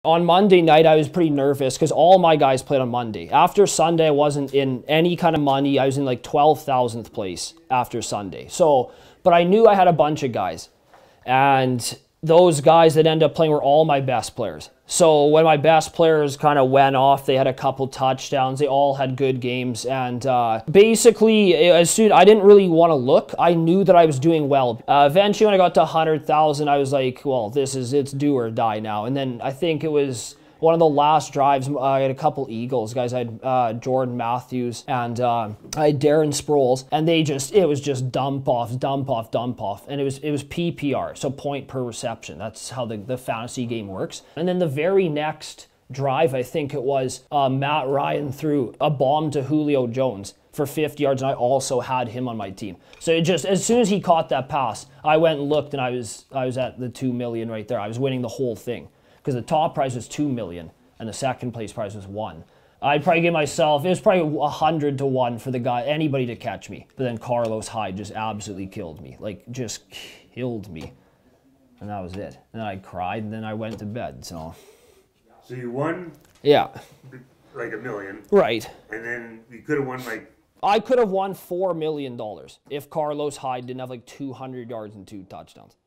On Monday night, I was pretty nervous because all my guys played on Monday. After Sunday, I wasn't in any kind of money. I was in like 12,000th place after Sunday. So, but I knew I had a bunch of guys. And those guys that ended up playing were all my best players. So when my best players kind of went off, they had a couple touchdowns. They all had good games. And basically, as soon I didn't really want to look. I knew that I was doing well. Eventually, when I got to 100,000, I was like, well, it's do or die now. And then I think it was one of the last drives, I had a couple Eagles guys. I had Jordan Matthews and I had Darren Sproles, and it was just dump off, and it was PPR, so point per reception. That's how the fantasy game works. And then the very next drive, I think it was, Matt Ryan threw a bomb to Julio Jones for 50 yards, and I also had him on my team. So it just, as soon as he caught that pass, I went and looked, and I was at the 2 million right there. I was winning the whole thing. Because the top prize was 2 million and the second place prize was 1. I'd probably give myself, it was probably 100 to 1 for the guy, anybody to catch me. But then Carlos Hyde just absolutely killed me. Like, just killed me. And that was it. And then I cried and then I went to bed, so. So you won? Yeah. Like $1 million. Right. And then you could have won like. I could have won $4 million if Carlos Hyde didn't have like 200 yards and 2 touchdowns.